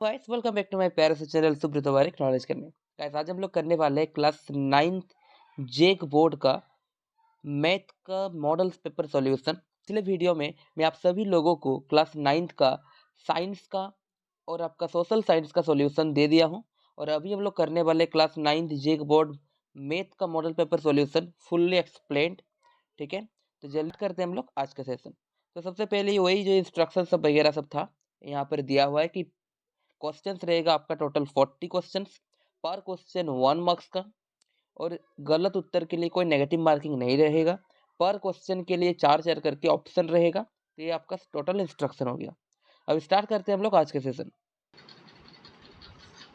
Guys welcome back to my प्यारे से channel Subrat Warik knowledge करने। गाइस आज हम लोग करने वाले हैं क्लास 9th जेक बोर्ड का मैथ का मॉडल्स पेपर सॉल्यूशन। पिछले वीडियो में मैं आप सभी लोगों को क्लास 9th का साइंस का और आपका सोशल साइंस का सॉल्यूशन दे दिया हूं, और अभी हम लोग करने वाले class 9th JAC board math का model paper solution fully explained. ठीक है, तो जल्दी करते हैं हम लोग आज का सेशन। तो सबसे पहले वही जो इंस्ट्रक्शन सब वगैरह सब था यहाँ पर दिया हुआ है कि क्वेश्चंस रहेगा आपका टोटल 40 क्वेश्चंस, पर क्वेश्चन 1 मार्क्स का, और गलत उत्तर के लिए कोई नेगेटिव मार्किंग नहीं रहेगा। पर क्वेश्चन के लिए 4 करके ऑप्शन रहेगा। तो ये आपका टोटल इंस्ट्रक्शन हो गया। अब स्टार्ट करते हैं हम लोग आज के सेशन।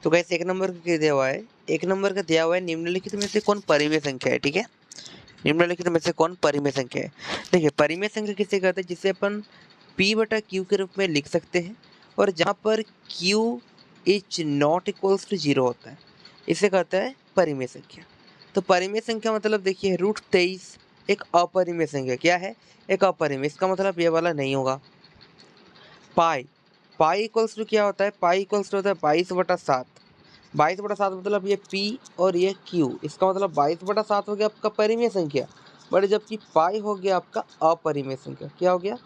तो गैस एक नंबर का क्या दिया हुआ है, एक नंबर का दिया हुआ है निम्नलिखित में से कौन परिमेय संख्या है। ठीक है, निम्नलिखित में से कौन परिमेय संख्या है। देखिए परिमेय संख्या किसे कहते हैं, जिसे अपन P/Q के रूप में लिख सकते हैं, और जहाँ पर Q is not equals to 0 होता है, इसे कहता है परिमेय संख्या। तो परिमेय संख्या मतलब देखिए √23 एक अपरिमेय संख्या। क्या है? एक अपरिमेय। इसका मतलब ये वाला नहीं होगा। पाई इक्वल्स टू क्या होता है? पाई इक्वल्स टू होता है 22/7। 22/7 मतलब ये P और ये Q, इसका मतलब 22/7 हो गया आपका परिमेय संख्या, बट जबकि पाई हो गया आपका अपरिमेय संख्या। क्या हो गया?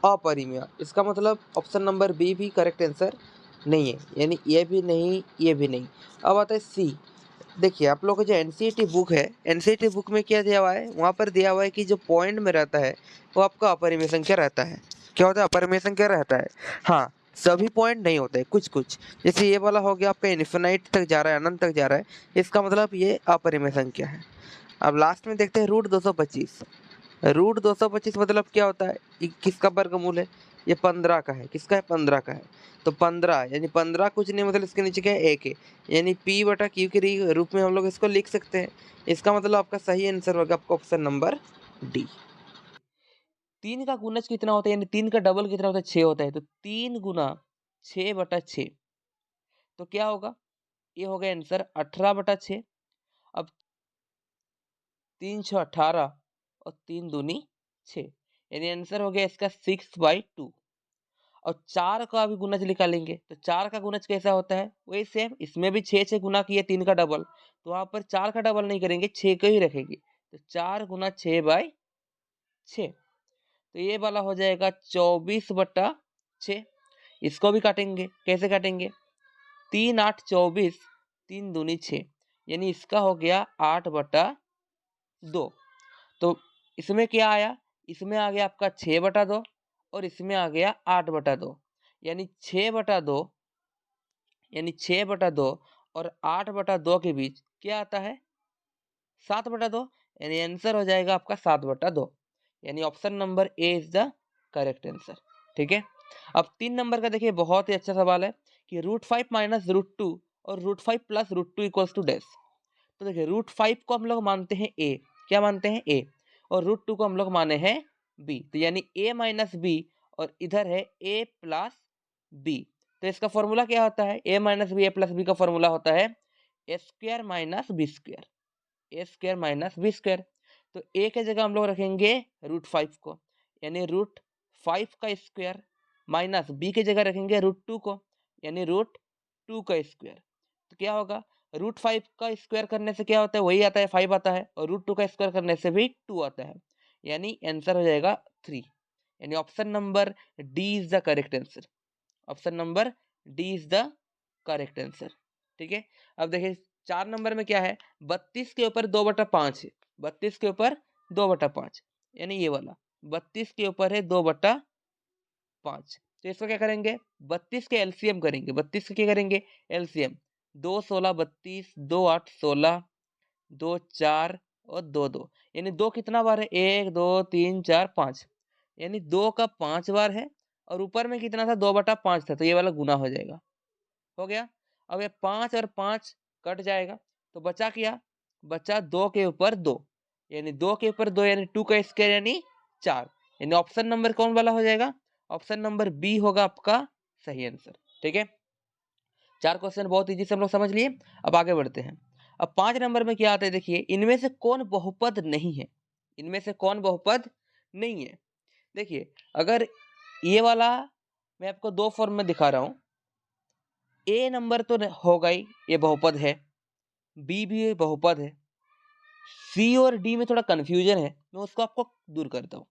अपरिमेय। इसका मतलब ऑप्शन नंबर बी भी करेक्ट आंसर नहीं है, यानी ये भी नहीं, ये भी नहीं। अब आता है सी। देखिए आप लोग को जो एनसीईआरटी बुक है, एनसीईआरटी बुक में क्या दिया हुआ है, वहाँ पर दिया हुआ है कि जो पॉइंट में रहता है वो आपका अपरिमेय संख्या रहता है। क्या होता है? अपरिमेय संख्या रहता है। हाँ, सभी पॉइंट नहीं होते, कुछ कुछ। जैसे ये वाला हो गया आपका इन्फिनाइट तक जा रहा है, अनंत तक जा रहा है, इसका मतलब ये अपरिमेय संख्या है। अब लास्ट में देखते हैं √225। √225 मतलब क्या होता है? किसका वर्गमूल है? ये 15 का है। किसका है? 15 का है। तो 15 यानी 15 कुछ नहीं, मतलब इसके नीचे क्या है? 1 है, यानी P/Q के रूप में हम लोग इसको लिख सकते हैं। इसका मतलब आपका सही आंसर होगा आपका ऑप्शन नंबर डी। 3 का गुणज कितना होता है, यानी 3 का डबल कितना होता है? 6 होता है। तो 3 गुना 6/6, तो क्या होगा? ये हो गया आंसर 18/6। अब 3 6 18 और 3 दूनी 6, यानी आंसर हो गया इसका 6/2। और 4 का भी गुणज निकालेंगे, तो 4 का गुणज कैसा होता है? वही सेम, इसमें भी 6 गुना किए 3 का डबल, तो वहां पर 4 का डबल नहीं करेंगे, 6 का ही रखेंगे। तो 4 गुना 6/6, तो ये वाला हो जाएगा 24/6। इसको भी काटेंगे, कैसे काटेंगे? 3 8 24, 3 दूनी 6, यानी इसका हो गया 8/2। तो इसमें क्या आया? इसमें आ गया आपका 6/2, और इसमें आ गया 8/2, यानी 6/2, यानी 6/2 और 8/2 के बीच क्या आता है? 7/2, यानी आंसर हो जाएगा आपका 7/2, यानी option number A is the correct answer. ठीक है, अब 3 नंबर का देखिए, बहुत ही अच्छा सवाल है कि √5 माइनस √2 और √5 प्लस √2 इक्वल्स टू डैश। तो देखिए √5 को हम लोग मानते हैं ए। क्या मानते हैं? ए। और √2 को हम लोग माने हैं बी, तो यानी a माइनस बी, और इधर है a प्लस बी। तो इसका फॉर्मूला क्या होता है? a minus B, a plus B का फॉर्मूला होता है a² minus B square, a² minus B square. तो a के जगह हम लोग रखेंगे √5 को, यानी √5 का स्क्वायर, माइनस b के जगह रखेंगे √2 को, यानी √2 का स्क्वायर। तो क्या होगा? √5 का स्क्वायर करने से क्या होता है? वही आता है, 5 आता है, और √2 का स्क्वायर करने से भी 2 आता है, यानी आंसर हो जाएगा 3, यानी option number D is the correct answer. Option number D is the correct answer. ठीक है, अब देखिए 4 नंबर में क्या है? 32 के ऊपर 2/5 है। 32 के ऊपर 2/5, यानी ये वाला 32 के ऊपर है 2/5। तो इसको क्या करेंगे? 32 के एलसीएम करेंगे। 32 के क्या करेंगे? एलसीएम। 2 16 32, 2 8 16, 2 4 और 2 2, यानी 2 कितना बार है? 1 2 3 4 5, यानी 2 का 5 बार है, और ऊपर में कितना था? 2/5 था, तो ये वाला गुना हो जाएगा। हो गया। अब ये 5 और 5 कट जाएगा, तो बचा क्या? बचा 2 के ऊपर 2, यानी 2 के ऊपर 2, यानी 2 का स्क्वायर, यानी 4, यानी ऑप्शन नंबर कौन वाला हो जाएगा? ऑप्शन नंबर बी होगा आपका सही आंसर। ठीक है, 4 क्वेश्चन बहुत इजी से हम लोग समझ लिए। अब आगे बढ़ते हैं। अब 5 नंबर में क्या आता है? देखिए, इनमें से कौन बहुपद नहीं है? इनमें से कौन बहुपद नहीं है? देखिए, अगर ये वाला मैं आपको 2 फॉर्म में दिखा रहा हूं, ए नंबर तो होगा ही, ये बहुपद है, बी भी बहुपद है, सी और डी में थोड़ा कंफ्यूजन है, मैं उसको आपको दूर करता हूँ।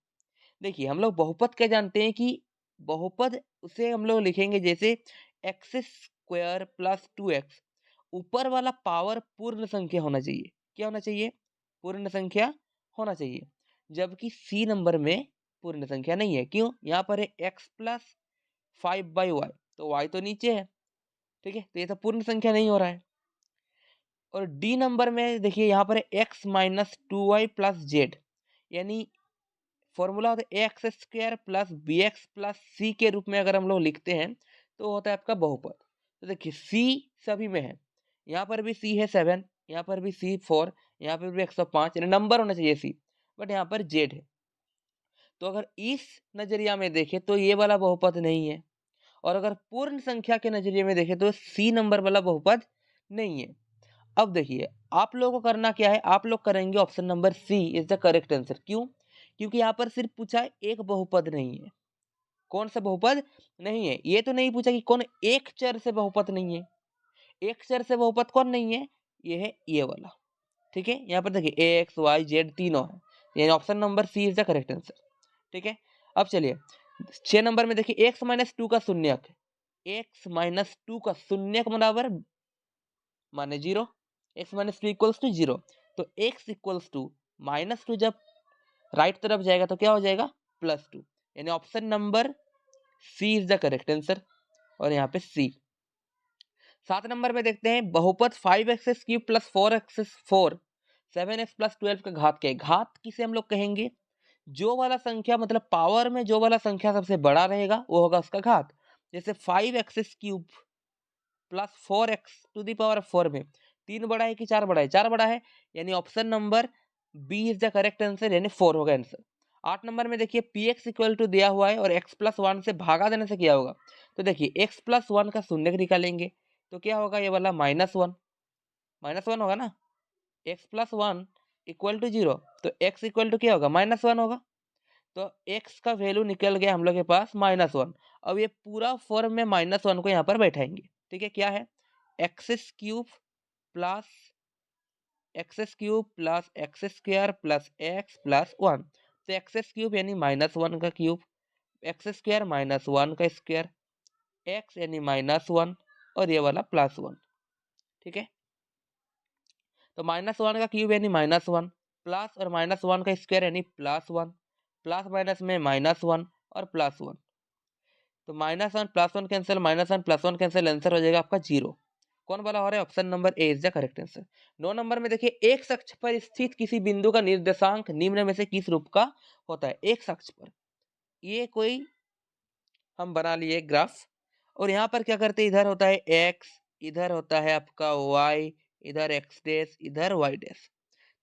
देखिए हम लोग बहुपद क्या जानते हैं कि बहुपद उसे हम लोग लिखेंगे जैसे एक्स स्क्वायर प्लस 2x, ऊपर वाला पावर पूर्ण संख्या होना चाहिए। क्या होना चाहिए? पूर्ण संख्या होना चाहिए। जबकि सी नंबर में पूर्ण संख्या नहीं है। क्यों? यहाँ पर है x प्लस 5/y, तो y तो नीचे है, ठीक है, तो ये तो पूर्ण संख्या नहीं हो रहा है। और डी नंबर में देखिए यहाँ पर है x minus 2y plus z, यानी फॉर्मूला होता है x square plus b x plus c के रूप में अगर हम लोग लिखते हैं तो होता है आपका बहुपद। तो देखिए सी सभी में है, यहाँ पर भी सी है 7, यहाँ पर भी सी 4, यहाँ पर भी 105, यानी नंबर होना चाहिए सी, बट यहाँ पर जेड है। तो अगर इस नजरिया में देखें तो ये वाला बहुपद नहीं है, और अगर पूर्ण संख्या के नजरिए में देखें तो सी नंबर वाला बहुपद नहीं है। अब देखिए आप लोगों को करना क्या है, आप लोग करेंगे option number C is the correct answer. क्यों? क्योंकि यहाँ पर सिर्फ पूछा है एक बहुपद नहीं है। कौन सा बहुपद नहीं है? ये तो नहीं पूछा कि कौन एक चर से बहुपद नहीं है। एक चर से बहुपद कौन नहीं है? ये है ये वाला, ठीक है। यहाँ पर देखिए ए एक्स वाई जेड तीनों है, यानी option number C is the correct answer, ठीक है। अब चलिए 6 नंबर में देखिए एक्स माइनस टू का शून्यक, एक्स माइनस टू का शून्यक बराबर माने zero, x minus two equals to zero. तो x equals to minus two जब राइट तरफ जाएगा तो क्या हो जाएगा? +2, यानी option number C is the correct answer, और यहाँ पे सी। 7 नंबर में देखते हैं बहुपद 5x³ plus 4x4 7x plus 12 का घात क्या है? घात किसे हम लोग कहेंगे? जो वाला संख्या मतलब पावर में जो वाला संख्या सबसे बड़ा रहेगा वो होगा उसका घात। जैसे 5x³ प्लस 4x⁴ में 3 बड़ा है कि 4 बड़ा है? 4 बड़ा है, यानी option number B is the correct answer, यानी 4 होगा आंसर। 8 नंबर में देखिए px इक्वल टू दिया हुआ है और x प्लस 1 से भागा देने से क्या होगा? तो देखिए x प्लस 1 का शून्य निकालेंगे तो क्या होगा? ये वाला -1, -1 होगा ना। x प्लस 1 इक्वल टू 0, तो x इक्वल टू क्या होगा? -1 होगा। तो x का वैल्यू निकल गया हम लोग के पास -1। अब ये पूरा फॉर्म में -1 को यहाँ पर बैठाएंगे, ठीक है। क्या है? x³ plus x³ plus x² plus x plus 1, तो x³ यानी -1 का क्यूब, x² -1 का स्क्वायर, x यानी -1 और ये वाला +1, ठीक है। तो -1 का क्यूब यानी -1 प्लस और -1 का स्क्वायर यानी +1, प्लस माइनस में -1 और +1, तो -1 +1 कैंसिल, -1 +1 कैंसिल, आंसर हो जाएगा आपका 0। कौन वाला हो रहा है? Option number A is the correct answer. 9 number में देखिए एक अक्ष पर स्थित किसी बिंदु का निर्देशांक निम्न में से किस रूप का होता है? एक अक्ष पर, ये कोई हम बना लिए ग्राफ, और यहाँ पर क्या करते हैं, इधर होता है x, इधर होता है आपका y, इधर x डैश, इधर y डैश।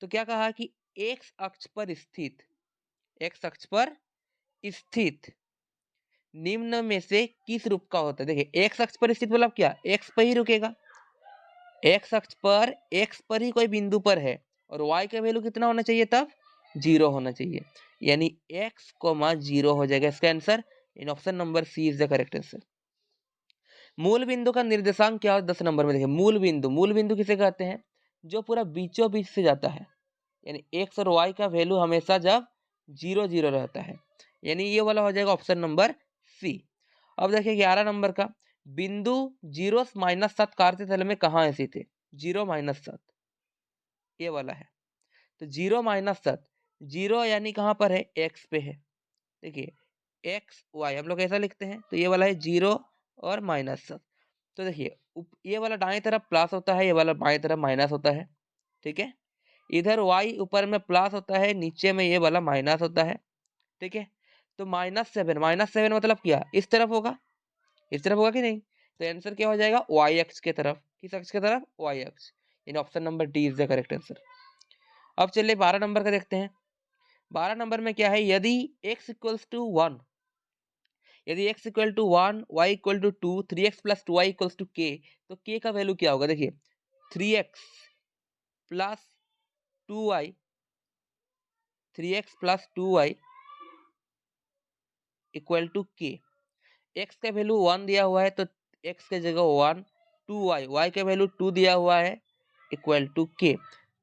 तो क्या कहा कि x अक्ष पर स्थित, x अक्ष पर स्थित निम्न में से किस रूप का होता है? देखिए x अक्ष पर स्थित मतलब क्या? x पर ही रुकेगा, x अक्ष पर x पर ही कोई बिंदु पर है, और y का वैल्यू कितना होना चाहिए तब? 0 होना चाहिए, यानी x, 0 हो जाएगा इसका आंसर, इन option number C is the correct answer. मूल बिंदु का निर्देशांक क्या हो? 10 नंबर में देखिए मूल बिंदु किसे कहते हैं? जो पूरा बीचों बीच से जाता है, यानी x और y का वैल्यू हमेशा जब 0 0 रहता है, यानी ये वाला हो जाएगा ऑप्शन नंबर सी। अब देखिए 11 नंबर का, बिंदु 0 -7 कार्य तल में कहाँ स्थित है? 0 -7 ये वाला है, तो 0 -7, 0 यानी कहाँ पर है? x पे है। देखिए एक्स वाई हम लोग ऐसा लिखते हैं, तो ये वाला है 0 और -7। तो देखिए ये वाला दाएं तरफ प्लस होता है, ये वाला बाएं तरफ माइनस होता है, ठीक है। इधर y ऊपर में प्लस होता है, नीचे में ये वाला माइनस होता है, ठीक है। तो -7 मतलब क्या? इस तरफ होगा, इस तरफ होगा कि नहीं? तो आंसर क्या हो जाएगा? y अक्ष के तरफ। किस अक्ष के तरफ? y अक्ष, in option number D is the correct answer. अब चलिए 12 नंबर का देखते हैं। 12 नंबर में क्या है? यदि x इक्वल्स टू 1, यदि x equal to 1, y equal to 2, 3x plus 2y equals to k, तो k का वैल्यू क्या होगा? देखिए 3x plus 2y, 3x plus 2y equal to k। x का वैल्यू 1 दिया हुआ है तो x के जगह 1, 2y, y का वैल्यू 2 दिया हुआ है इक्वल टू k।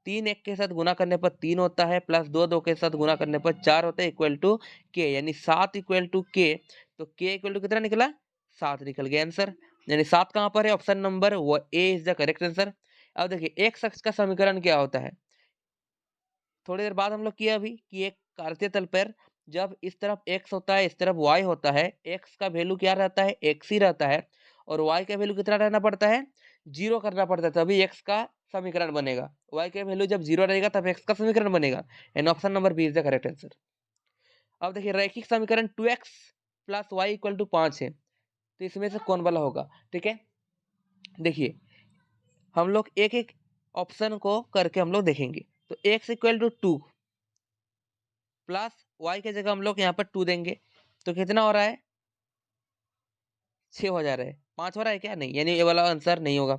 3 1 के साथ गुना करने पर 3 होता है, प्लस 2 2 के साथ गुना करने पर 4 होता है इक्वल टू k, यानी 7 इक्वल टू k। तो k इक्वल टू कितना निकला? 7 निकल गया आंसर, यानी 7 कहाँ पर है? ऑप्शन नंबर वो ए इज द करेक्ट आंसर। अब देखिए एक अक्ष का समीकरण क्या होता है, थोड़ी देर बाद हम लोग किया अभी कि एक कार्तीय तल पर जब इस तरफ x होता है इस तरफ y होता है, x का वैल्यू क्या रहता है? x ही रहता है, और y का वैल्यू कितना रहना पड़ता है? 0 करना पड़ता है, तभी x का समीकरण बनेगा। y का वैल्यू जब 0 रहेगा तब x का समीकरण बनेगा, and option number B is the correct answer. अब देखिए रैखिक समीकरण 2x plus Y equal to 5 है, तो इसमें से कौन वाला होगा? ठीक है, देखिए हम लोग एक एक ऑप्शन को करके हम लोग देखेंगे। तो x equal to 2 plus y के जगह हम लोग यहाँ पर 2 देंगे, तो कितना हो रहा है? 6 हो जा रहा है, 5 हो रहा है क्या? नहीं, यानी ये वाला आंसर नहीं होगा।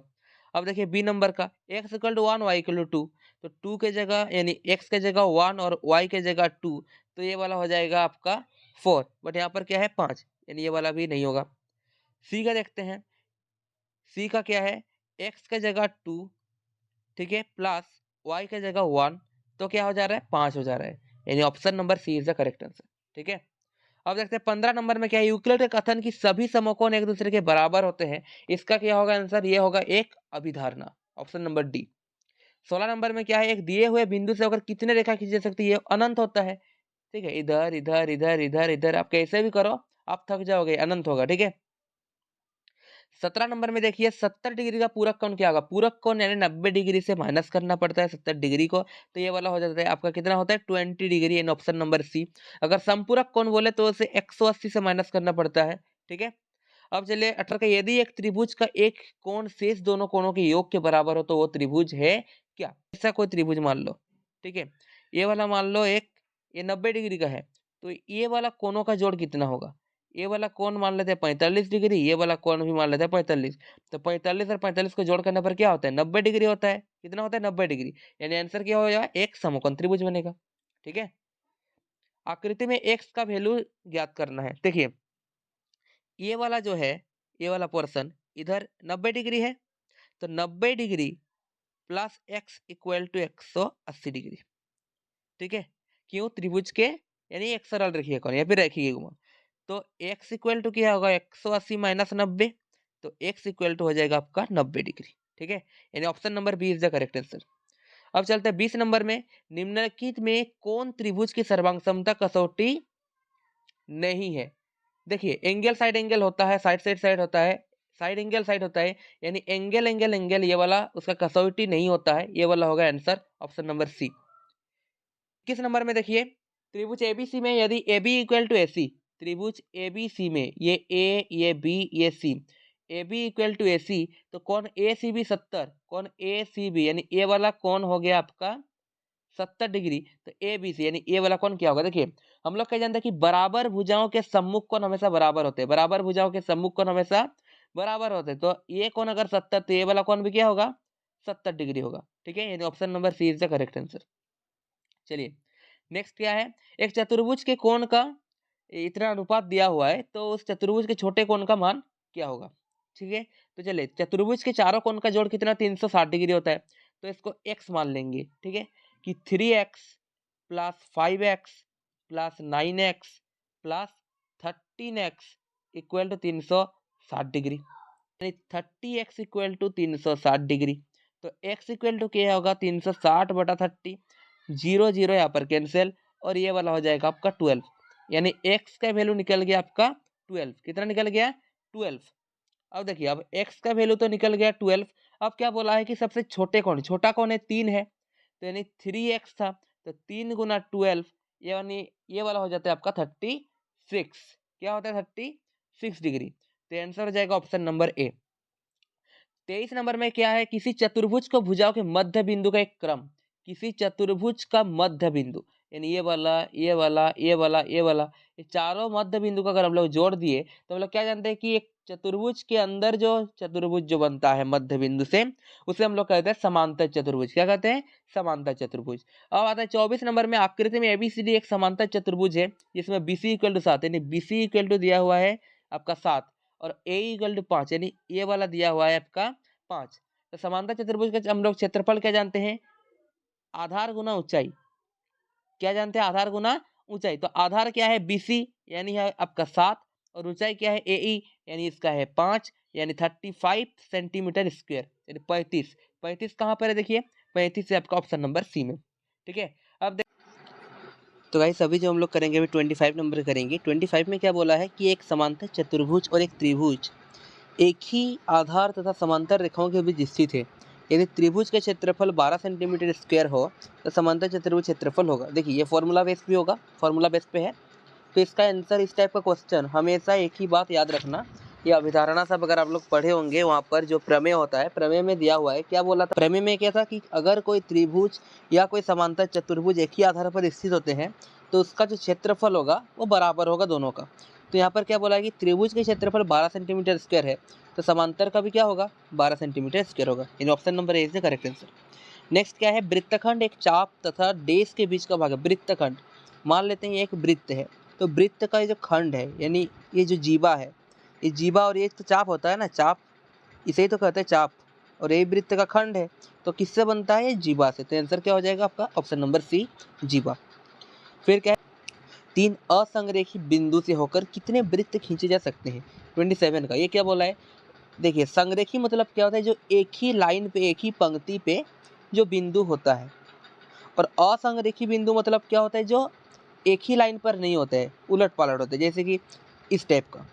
अब देखिए बी नंबर का x equal to 1 y equal to 2, तो 2 के जगह यानी x के जगह 1 और y के जगह 2, तो ये वाला हो जाएगा आपका 4, बट यहाँ पर क्या है? 5, यानी ये वाला भी नहीं होगा। सी का देखते हैं, सी का क्या है? x के जगह 2, ठीक है, प्लस y के जगह 1, तो क्या हो जा रहा है? 5 हो जा रहा है, यानी option number C is the correct answer. ठीक है, अब देखते हैं 15 नंबर में क्या है? यूक्लिड के कथन की सभी समकोण एक दूसरे के बराबर होते हैं, इसका क्या होगा आंसर? ये होगा एक अभिधारणा, ऑप्शन नंबर डी। 16 नंबर में क्या है? एक दिए हुए बिंदु से होकर कितने रेखा खींची जा सकती है? अनंत होता है, ठीक है, इधर इधर इधर इधर इधर, आप कैसे भी करो आप थक जाओगे, अनंत होगा। ठीक है, 17 नंबर में देखिए 70 डिग्री का पूरक कोण क्या होगा? पूरक कोण यानी 90 डिग्री से माइनस करना पड़ता है 70 डिग्री को, तो ये वाला हो जाता है आपका कितना होता है? 20 डिग्री, इन ऑप्शन नंबर सी। अगर समपूरक कोण बोले तो उसे 180 से माइनस करना पड़ता है। ठीक है, अब चलिए 18 का, यदि एक त्रिभुज का एक कोण शेष दोनों कोणों के योग के बराबर हो तो वो त्रिभुज है क्या? ऐसा कोई त्रिभुज मान लो, ठीक है, ये वाला मान लो एक, ये 90 डिग्री का है, तो ये वाला कोणों का जोड़ कितना होगा? ये वाला कोण मान लेते हैं 45 डिग्री, ये वाला कोण भी मान लेते हैं 45, तो 45 और 45 को जोड़ करने पर क्या होता है? 90 डिग्री होता है। कितना होता है? 90 डिग्री, यानी आंसर क्या हो जाएगा? एक समकोण त्रिभुज बनेगा। ठीक है, आकृति में एक्स का वैल्यू ज्ञात करना है। देखिए ये वाला जो है, ये वाला पोर्शन इधर 90 डिग्री है, तो 90 degree plus x equal to 180 degree. ठीक है, क्यों? त्रिभुज के यानी एक सरल रेखीय कोण या फिर रेखीय घुमा, तो x इक्वल टू क्या होगा? 180 माइनस 90, तो x इक्वल टू हो जाएगा आपका 90 डिग्री। ठीक है, यानी option number B is the correct answer. अब चलते हैं 20 नंबर में, निम्नलिखित में कौन त्रिभुज की सर्वांग क्षमता कसौटी नहीं है? देखिए एंगल साइड एंगल होता है, साइड साइड साइड होता है, साइड एंगल साइड होता है, यानी एंगल एंगल एंगल, ये वाला उसका कसौटी नहीं होता है, ये वाला होगा आंसर ऑप्शन नंबर सी। किस नंबर में देखिए, त्रिभुज एबीसी में यदि ए बी इक्वल टू ए सी, त्रिभुज एबीसी में ये ए ये बी ये सी, ए बी इक्वल टू ए सी, तो कौन ए सी बी 70, कौन ए सी बी यानी ए वाला कौन हो गया आपका 70 डिग्री, तो ए बी सी यानी ए वाला कौन क्या होगा? देखिए हम लोग क्या जानते हैं कि बराबर भुजाओं के सम्मुख कोण हमेशा बराबर होते हैं, बराबर भुजाओं के सम्मुख कोण हमेशा बराबर होते हैं, तो ये कोण अगर 70, तो ये वाला कौन भी क्या होगा? 70 डिग्री होगा। ठीक है, यानी option number C is the correct answer. चलिए नेक्स्ट क्या है? एक चतुर्भुज के कोण का इतना अनुपात दिया हुआ है, तो उस चतुर्भुज के छोटे कोण का मान क्या होगा? ठीक है, तो चलिए चतुर्भुज के चारों कोण का जोड़ कितना? 360 डिग्री होता है, तो इसको x मान लेंगे। ठीक है, कि 3x plus 5x plus 9x plus 13x equal to 360 degree, यानी 30x इक्वल टू 360 डिग्री, तो x इक्वल टू क्या होगा? 360 बटा 30, 0 0 यहाँ पर कैंसिल, और ये वाला हो जाएगा आपका 12, यानी x का वैल्यू निकल गया आपका 12। कितना निकल गया? 12। अब देखिए अब x का वैल्यू तो निकल गया 12, अब क्या बोला है कि सबसे छोटे कौन? छोटा कौन है? 3 है, तो यानी 3x था, तो 3 गुना 12, यानी ये वाला हो जाता है आपका 36। क्या होता है? 36 डिग्री, तो आंसर हो जाएगा ऑप्शन नंबर ए। 23 नंबर में क्या है? किसी चतुर्भुज को भुजाओं के मध्य बिंदु का एक क्रम, किसी चतुर्भुज का मध्य बिंदु, यानी ये वाला ये वाला ये वाला ये वाला, ये चारों मध्य बिंदु को अगर हम लोग जोड़ दिए तो हम लोग क्या जानते हैं कि एक चतुर्भुज के अंदर जो चतुर्भुज जो बनता है मध्य बिंदु से, उसे हम लोग कहते हैं समांतर चतुर्भुज। क्या कहते हैं? समांतर चतुर्भुज। अब आता है 24 नंबर में, आकृति में एबीसीडी एक समांतर चतुर्भुज है जिसमें बीसी इक्वल टू 7, यानी बीसी इक्वल टू दिया हुआ है आपका 7, और ए इक्वल टू 5, यानी ये वाला दिया हुआ है आपका 5। तो समांतर चतुर्भुज का हम लोग क्षेत्रफल क्या जानते हैं, आधार गुना ऊंचाई। क्या जानते हैं, आधार गुना ऊंचाई। तो आधार क्या है BC यानी है आपका 7 और ऊंचाई क्या है AE यानी इसका है 5 यानी 35 सेंटीमीटर स्क्वायर यानी 35। 35 कहाँ पर है देखिए, 35 है आपका ऑप्शन नंबर सी में। ठीक है, अब तो गाइस अभी जो हम लोग करेंगे अभी 25 नंबर करेंगे। 25 में क्या बोला है कि एक समांतर चतुर्भुज और एक त्रिभुज एक ही आधार तथा समांतर रेखाओं के बीच स्थित है। यदि त्रिभुज का क्षेत्रफल 12 सेंटीमीटर स्क्वायर हो तो समांतर चतुर्भुज क्षेत्रफल होगा। देखिए ये फॉर्मूला बेस भी होगा, फॉर्मूला बेस पे है। तो इसका आंसर, इस टाइप का क्वेश्चन हमेशा एक ही बात याद रखना, ये अभिधारणा सब अगर आप लोग पढ़े होंगे वहाँ पर जो प्रमेय होता है, प्रमेय में दिया हुआ है, क्या बोला था प्रमेय में, क्या था कि अगर कोई त्रिभुज या कोई समांतर चतुर्भुज एक ही आधार पर स्थित होते हैं तो उसका जो क्षेत्रफल होगा वो बराबर होगा दोनों का। तो यहाँ पर क्या बोला है कि त्रिभुज के क्षेत्रफल 12 सेंटीमीटर स्क्वायर है तो समांतर का भी क्या होगा 12 सेंटीमीटर स्क्वायर होगा। In option number A is the correct answer. Next क्या है, वृत्तखंड एक चाप तथा डेश के बीच का भाग है। वृत्तखंड, मान लेते हैं एक वृत्त है, तो वृत्त का ये जो खंड है यानी ये जो जीवा है, ये जीवा और ये तो चाप होता है ना, चाप, इसे ही तो कहते हैं चाप, और ये वृत्त का खंड है, तो किससे बनता है, ये जीवा से। तो आंसर क्या हो जाएगा आपका ऑप्शन नंबर सी, जीवा। फिर क्या है, 3 असंरेखी बिंदु से होकर कितने वृत्त खींचे जा सकते हैं। 27 का ये क्या बोला है, देखिए संरेखी मतलब क्या होता है, जो एक ही लाइन पे, एक ही पंक्ति पे जो बिंदु होता है, और असंरेखी बिंदु मतलब क्या होता है, जो एक ही लाइन पर नहीं होते हैं, उलट पलट होते हैं, जैसे कि इस टाइप का,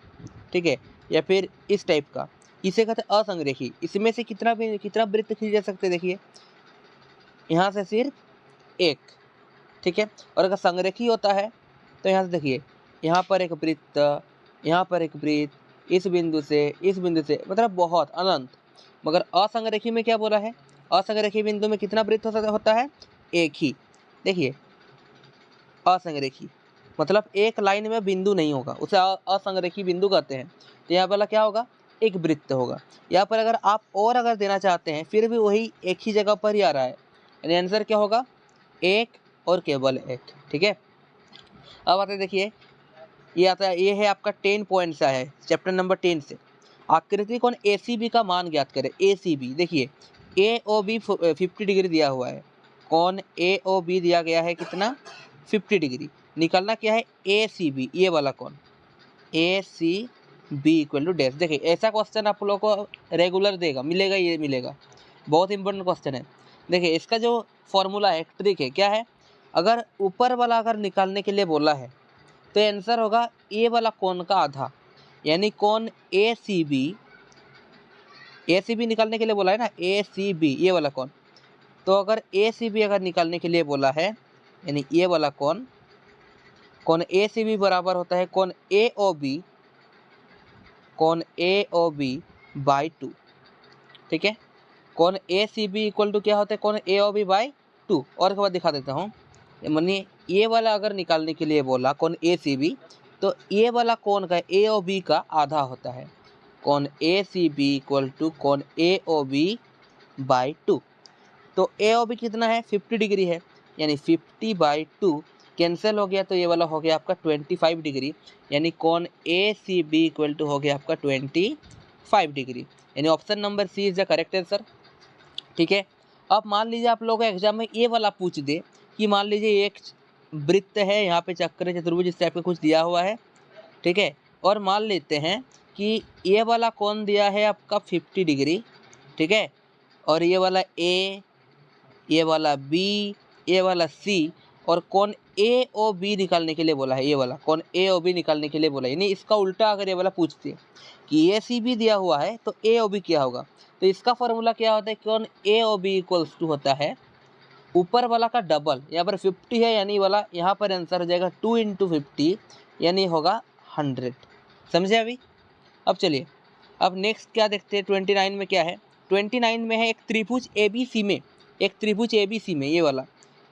ठीक है, या फिर इस टाइप का, इसे कहते हैं असंरेखी। इसमें से कितना वृत्त खींचे जा सकते हैं, देखिए यहाँ से सिर्फ एक, ठीक है। और अगर संरेखी होता है तो यहाँ से देखिए, यहाँ पर एक वृत्त, यहाँ पर एक वृत्त, इस बिंदु से, मतलब बहुत अनंत। मगर असंरेखी में क्या बोला है, असंरेखी बिंदु में कितना वृत्त होता है, एक ही। देखिए असंरेखी मतलब एक लाइन में बिंदु नहीं होगा, उसे असंरेखी बिंदु कहते हैं। तो यहाँ वाला क्या होगा, एक वृत्त होगा। यहाँ पर अगर आप और अगर देना चाहते हैं फिर भी वही एक ही जगह पर ही आ रहा है, यानी आंसर क्या होगा, एक और केवल एक। ठीक है, अब आते देखिए, ये आता है, ये है आपका 10 पॉइंट सा है, चैप्टर नंबर 10 से। आकृति कोण ACB का मान ज्ञात करें। ACB देखिए, AOB 50 डिग्री दिया हुआ है, कोण AOB दिया गया है कितना, 50 डिग्री। निकालना क्या है, ACB, ये वाला कोण ACB इक्वल टू डैश। देखिए ऐसा क्वेश्चन आप लोगों को रेगुलर देगा, मिलेगा, ये मिलेगा, बहुत इंपॉर्टेंट क्वेश्चन है। देखिए इसका जो फॉर्मूला है, ट्रिक है, क्या है, अगर ऊपर वाला अगर निकालने के लिए बोला है तो आंसर होगा ए वाला कोण का आधा, यानी कोण ACB निकालने के लिए बोला है ना, ACB ये वाला कोण। तो अगर ACB अगर निकालने के लिए बोला है, यानी ये वाला कोण ACB बराबर होता है कोण AOB बाई 2। ठीक है, कोण ACB इक्वल टू क्या होता है, कोण AOB बाई 2। और एक बार दिखा देता हूँ, मानिए ये वाला अगर निकालने के लिए बोला कोण ACB, तो ये वाला कोण का AOB का आधा होता है, कोण ACB इक्वल टू कोण AOB बाई 2। तो AOB कितना है, 50 डिग्री है, यानी 50 बाई 2 कैंसिल हो गया, तो ये वाला हो गया आपका 25 डिग्री, यानी कोण ACB इक्वल टू हो गया आपका 25 डिग्री, यानी option number C is the correct answer. ठीक है, अब मान लीजिए आप लोगों को एग्जाम में ये वाला पूछ दे कि मान लीजिए एक वृत्त है, यहाँ पे चक्र चतुर्भुज इस टाइप का कुछ दिया हुआ है, ठीक है, और मान लेते हैं कि ये वाला कोण दिया है आपका 50 डिग्री, ठीक है, और ये वाला A, ये वाला B, ये वाला C, और कोण AOB निकालने के लिए बोला है, ये वाला कोण AOB निकालने के लिए बोला है। यानी इसका उल्टा अगर ये वाला पूछते कि ACB दिया हुआ है तो AOB क्या होगा, तो इसका फॉर्मूला क्या होता है, कोण AOB इक्वल्स टू होता है ऊपर वाला का डबल, यहाँ पर 50 है, यानी वाला यहाँ पर आंसर हो जाएगा 2 × 50, यानी होगा 100। समझे अभी। अब चलिए, अब नेक्स्ट क्या देखते हैं, 29 में क्या है, 29 में है एक त्रिभुज ABC में, एक त्रिभुज ABC में, ये वाला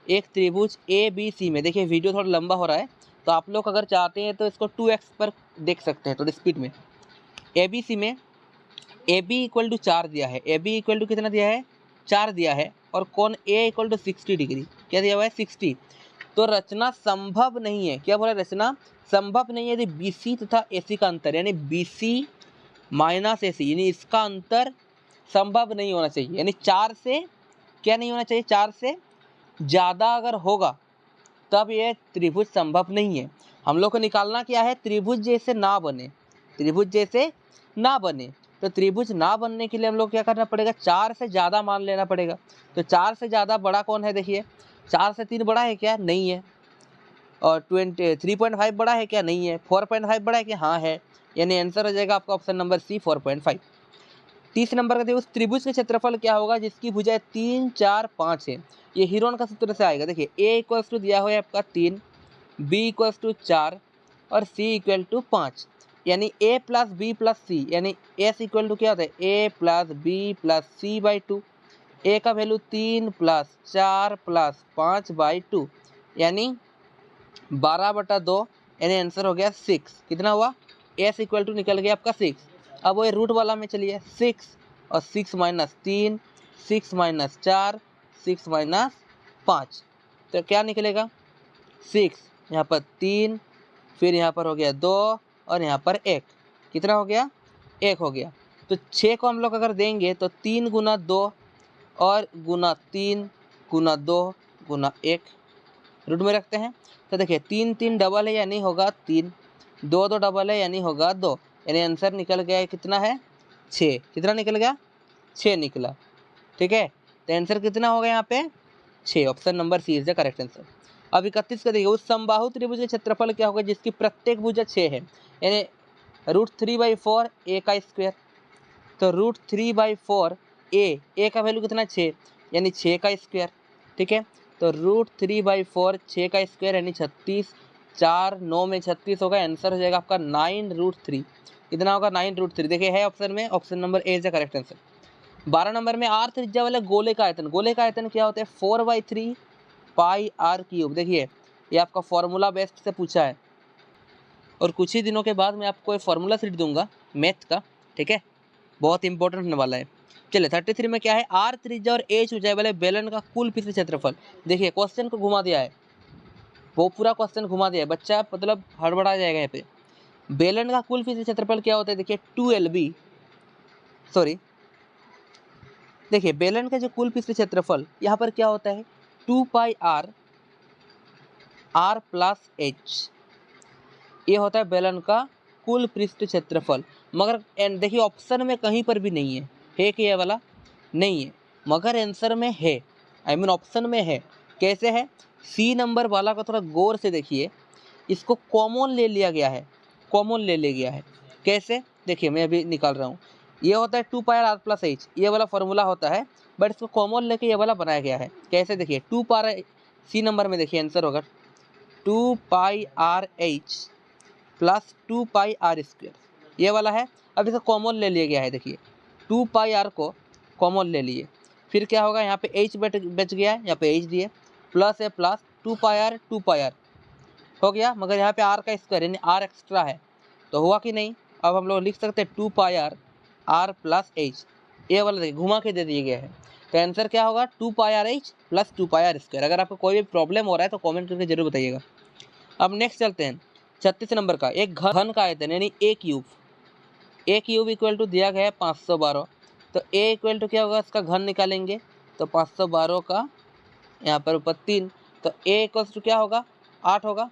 एक त्रिभुज ABC में। देखिए वीडियो थोड़ा लंबा हो रहा है, तो आप लोग अगर चाहते हैं तो इसको 2x पर देख सकते हैं थोड़ी स्पीड में। ABC में AB इक्वल टू 4 दिया है, AB इक्वल टू कितना दिया है, 4 दिया है, और कोण A इक्वल टू 60 डिग्री, क्या दिया हुआ है, 60। तो रचना संभव नहीं है, क्या बोला, रचना संभव नहीं है यदि BC तथा AC का अंतर, यानी BC माइनस AC, यानी इसका अंतर संभव नहीं होना चाहिए, यानी 4 से क्या नहीं होना चाहिए, 4 से ज़्यादा अगर होगा तब ये त्रिभुज संभव नहीं है। हम लोग को निकालना क्या है, त्रिभुज जैसे ना बने, त्रिभुज जैसे ना बने। तो त्रिभुज ना बनने के लिए हम लोग क्या करना पड़ेगा, 4 से ज़्यादा मान लेना पड़ेगा। तो 4 से ज़्यादा बड़ा कौन है, देखिए 4 से 3 बड़ा है क्या, नहीं है। और 3.5 बड़ा है क्या, नहीं है। 4.5 बड़ा है क्या, हाँ है। यानी आंसर हो जाएगा आपका ऑप्शन नंबर सी 4.5। 30 नंबर का देखिए, उस त्रिभुज का क्षेत्रफल क्या होगा जिसकी भुजाएं 3, 4, 5 है। ये हीरोन का सूत्र से आएगा। देखिए ए इक्वल्स टू दिया हुआ है आपका 3, बी इक्वल्स टू 4 और सी इक्वल टू 5। यानी a plus b plus c, यानी एस इक्वल टू क्या होता है, a plus b plus c by 2। A का वैल्यू 3 प्लस 4 प्लस 5 बाई 2, यानी 12/2, यानी आंसर हो गया 6। कितना हुआ, एस इक्वल टू निकल गया आपका 6। अब वो रूट वाला में चलिए, 6 और 6 माइनस 3, 6 माइनस 4, 6 माइनस 5, तो क्या निकलेगा 6, यहाँ पर 3, फिर यहाँ पर हो गया 2 और यहाँ पर 1, कितना हो गया 1 हो गया। तो 6 को हम लोग अगर देंगे तो 3 गुना 2 और गुना 3 गुना 2 गुना 1 रूट में रखते हैं। तो देखिए 3 3 डबल है यानी होगा 3, 2 2 डबल है यानी होगा 2, यानी आंसर निकल गया कितना है 6। कितना निकल गया 6 निकला, ठीक है। तो आंसर कितना होगा यहाँ पे 6, option number C is the correct answer. अब 31 का देखिए, उस समबाहु त्रिभुज का क्षेत्रफल क्या होगा जिसकी प्रत्येक भुजा 6 है, यानी √3/4 ए का स्क्वायर। तो √3/4 ए का वैल्यू कितना 6, यानी 6 का स्क्वायर, ठीक है। तो √3/4 6 का स्क्वायर यानी 36, 4 9 में 36 होगा, आंसर हो जाएगा आपका 9√3। कितना होगा 9√3, देखिए है ऑप्शन में, option number A is the correct answer. 12 number में आर त्रिज्या वाले गोले का आयतन, गोले का आयतन क्या होता है 4/3 पाई आर क्यूब। देखिए ये आपका फॉर्मूला बेस्ड से पूछा है और कुछ ही दिनों के बाद मैं आपको एक फॉर्मूला सीट दूंगा मैथ का, ठीक है, बहुत इंपॉर्टेंट होने वाला है। चलिए 33 में क्या है, आर त्रिज्या और एच ऊंचाई वाले बेलन का कुल पृष्ठ क्षेत्रफल। देखिए क्वेश्चन को घुमा दिया है, वो पूरा क्वेश्चन घुमा दिया है, बच्चा मतलब हड़बड़ा जाएगा यहाँ पे। बेलन का कुल पृष्ठ क्षेत्रफल क्या होता है, देखिए 2LB, सॉरी देखिए बेलन का जो कुल पृष्ठ क्षेत्रफल यहाँ पर क्या होता है 2πr r प्लस एच, ये होता है बेलन का कुल पृष्ठ क्षेत्रफल। मगर देखिए ऑप्शन में कहीं पर भी नहीं है कि ये वाला नहीं है, मगर आंसर में है, आई मीन ऑप्शन में है। कैसे है, सी नंबर वाला का थोड़ा गौर से देखिए, इसको कॉमन ले लिया गया है, कॉमन ले लिया गया है। कैसे, देखिए मैं अभी निकाल रहा हूँ। ये होता है 2πr प्लस एच, ये वाला फॉर्मूला होता है, बट इसको कॉमन लेके ये वाला बनाया गया है। कैसे, देखिए 2πr, सी नंबर में देखिए आंसर होगा 2πrh प्लस 2πr², ये वाला है। अब इसे कॉमन ले लिया गया है, देखिए 2πr को कॉमन ले लिए, फिर क्या होगा यहाँ पे h बच गया है, यहाँ पे h दिए, प्लस है प्लस 2πr हो गया, मगर यहाँ पे r का स्क्वायर यानी r एक्स्ट्रा है, तो हुआ कि नहीं। अब हम लोग लिख सकते हैं 2πr r प्लस h, ये वाला देखिए घुमा के दे दिया गया है, तो आंसर क्या होगा 2πrh प्लस 2πr²। अगर आपको कोई भी प्रॉब्लम हो रहा है तो कॉमेंट करके जरूर बताइएगा। अब नेक्स्ट चलते हैं 36 नंबर का, एक घन का आयतन यानी ए क्यूब इक्वल टू दिया गया है 512। तो ए इक्वल टू क्या होगा, इसका घन निकालेंगे तो 512 का यहाँ पर ऊपर 3, तो ए इक्वल टू क्या होगा 8 होगा।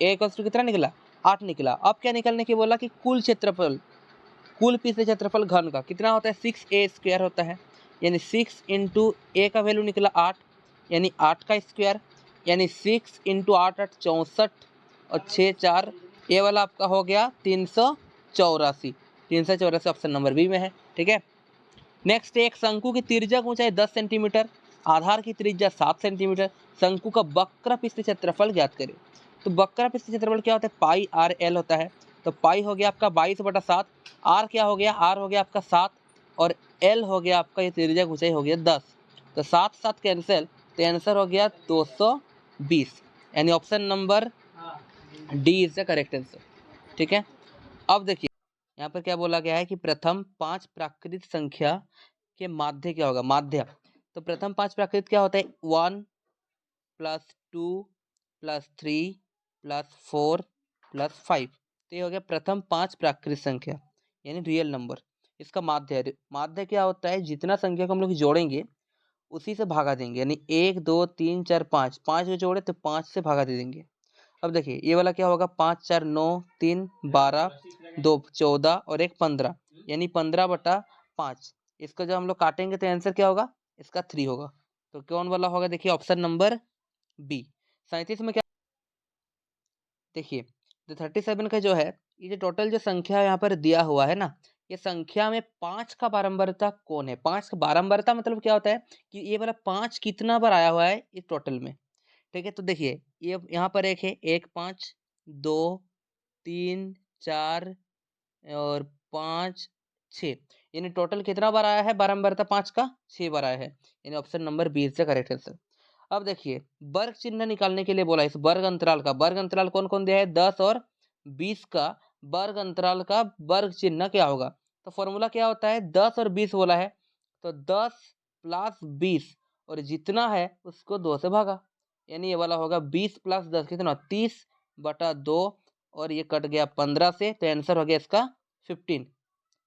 ए इक्वल टू कितना निकला 8 निकला। अब क्या निकलने की बोला कि कुल क्षेत्रफल, कुल पृष्ठ क्षेत्रफल घन का कितना होता है 6a² होता है, यानी 6 इंटू ए का वैल्यू निकला 8, यानी 8 का स्क्वायर, यानी 6 इंटू 8 8 64 और 6 4, ये वाला आपका हो गया 384। 384 ऑप्शन नंबर बी में है, ठीक है। नेक्स्ट, एक शंकु की तिर्यक ऊंचाई 10 सेंटीमीटर, आधार की त्रिज्या 7 सेंटीमीटर, शंकु का वक्र पृष्ठ क्षेत्रफल ज्ञात करें। तो वक्र पृष्ठ क्षेत्रफल क्या होता है पाई आर एल होता है। तो पाई हो गया आपका 22/7, आर क्या हो गया, आर हो गया आपका 7 और एल हो गया आपका ये तिर्यक ऊंचाई हो गया 10। तो 7 7 कैंसिल, तो आंसर हो गया 220, यानी option number D is the correct answer, ठीक है। अब देखिए यहाँ पर क्या बोला गया है कि प्रथम 5 प्राकृत संख्या के माध्य क्या होगा, माध्य। तो प्रथम 5 प्राकृत क्या होता है 1 प्लस 2 प्लस 3 प्लस 4 प्लस 5, तो ये हो गया प्रथम 5 प्राकृत संख्या यानी रियल नंबर। इसका माध्य है। माध्य क्या होता है, जितना संख्या को हम लोग जोड़ेंगे उसी से भागा देंगे, यानी 1 2 3 4 5, 5 को जोड़े तो 5 से भागा दे देंगे। अब देखिए ये वाला क्या होगा, 5 4 9 3 12 2 14 और 1 15, यानी 15/5। इसको जब हम लोग काटेंगे तो आंसर क्या होगा, इसका 3 होगा। तो कौन वाला होगा, देखिए ऑप्शन नंबर बी। 37 में क्या, देखिए जो 37 का जो है, ये जो टोटल जो संख्या यहाँ पर दिया हुआ है ना, ये संख्या में 5 का बारंबारता कौन है। 5 का बारंबारता मतलब क्या होता है कि ये वाला 5 कितना बार आया हुआ है इस टोटल में। ठीक है, तो देखिए ये यहाँ पर एक है, 1 5 2 3 4 और 5 6, यानी टोटल कितना बार आया है बारंबारता 5 का, 6 बार आया है, यानी option number B is the correct answer. अब देखिए वर्ग चिन्ह निकालने के लिए बोला, इस वर्ग अंतराल का, वर्ग अंतराल कौन कौन दिया है, 10 और 20 का वर्ग अंतराल का वर्ग चिन्ह क्या होगा। तो फॉर्मूला क्या होता है, 10 और 20 बोला है, तो 10 प्लस 20 और जितना है उसको 2 से भागा, यानी ये वाला होगा 20 प्लस 10 कितना, 30/2, और ये कट गया 15 से, तो आंसर हो गया इसका 15,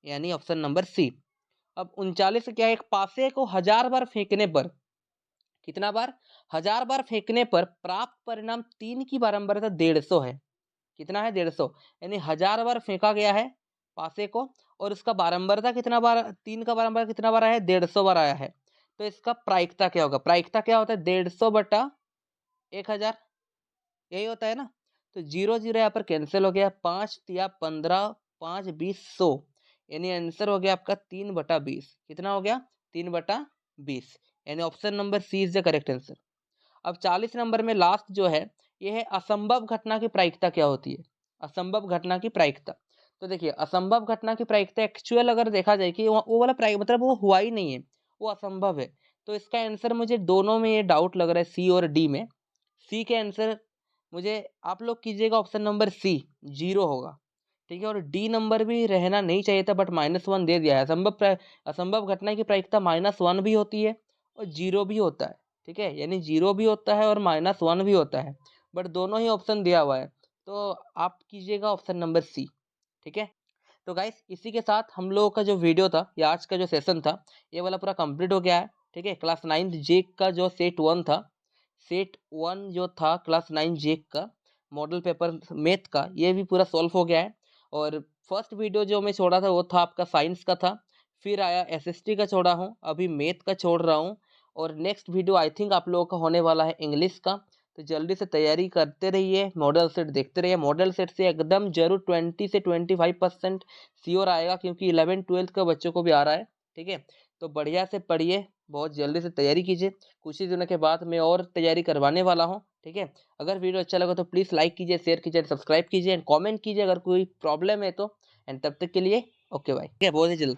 यानी ऑप्शन नंबर सी। अब 39 क्या है, एक पासे को 1000 बार फेंकने पर, कितना बार, 1000 बार फेंकने पर प्राप्त परिणाम 3 की बारंबारता 150 है। कितना है, 150, यानी 1000 बार फेंका गया है पासे को, और उसका बारंबारता कितना बार, 3 का बारंबार कितना बार आया है, 150 बार आया है। तो इसका प्रायिकता क्या होगा, प्रायिकता क्या होता है, 150/1000, यही होता है ना। तो 0 0 यहाँ पर कैंसिल हो गया, 5 तिया 15, 5 20 100, यानी आंसर हो गया आपका 3/20। कितना हो गया, 3/20, यानी option number C is the correct answer. अब 40 नंबर में लास्ट जो है, ये है असंभव घटना की प्रायिकता क्या होती है। असंभव घटना की प्रायिकता, तो देखिए असंभव घटना की प्रायिकता एक्चुअल अगर देखा जाए कि वो वाला प्रायिक मतलब वो हुआ ही नहीं है, वो असंभव है। तो इसका आंसर मुझे दोनों में ये डाउट लग रहा है, सी और डी में। सी के आंसर मुझे आप लोग कीजिएगा ऑप्शन नंबर सी, 0 होगा। ठीक है, और डी नंबर भी रहना नहीं चाहिए था, बट -1 दे दिया है। असंभव घटना की प्रायिकता -1 भी होती है और 0 भी होता है। ठीक है, यानी 0 भी होता है और -1 भी होता है, बट दोनों ही ऑप्शन दिया हुआ है, तो आप कीजिएगा ऑप्शन नंबर सी। ठीक है, तो गाइस इसी के साथ हम लोगों का जो वीडियो था या आज का जो सेशन था, ये वाला पूरा कंप्लीट हो गया है। ठीक है, क्लास 9 जे का जो सेट 1 था, सेट 1 जो था क्लास 9 जे का मॉडल पेपर मैथ का, ये भी पूरा सॉल्व हो गया है। और फर्स्ट वीडियो जो मैं छोड़ा था वो था आपका साइंस का था, फिर आया एसएसटी का छोड़ा हूँ, अभी मैथ का छोड़ रहा हूँ, और नेक्स्ट वीडियो आई थिंक आप लोगों का होने वाला है इंग्लिश का। तो जल्दी से तैयारी करते रहिए, मॉडल सेट देखते रहिए, मॉडल सेट से एकदम जरूर 20 से 25% श्योर आएगा, क्योंकि 11-12 का बच्चों को भी आ रहा है। ठीक है, तो बढ़िया से पढ़िए, बहुत जल्दी से तैयारी कीजिए, कुछ ही दिनों के बाद मैं और तैयारी करवाने वाला हूँ। ठीक है, अगर वीडियो अच्छा लगा तो प्लीज़ लाइक कीजिए, शेयर कीजिए, सब्सक्राइब कीजिए एंड कमेंट कीजिए अगर कोई प्रॉब्लम है तो। एंड तब तक के लिए ओके बाय, ठीक है, बहुत ही जल्द।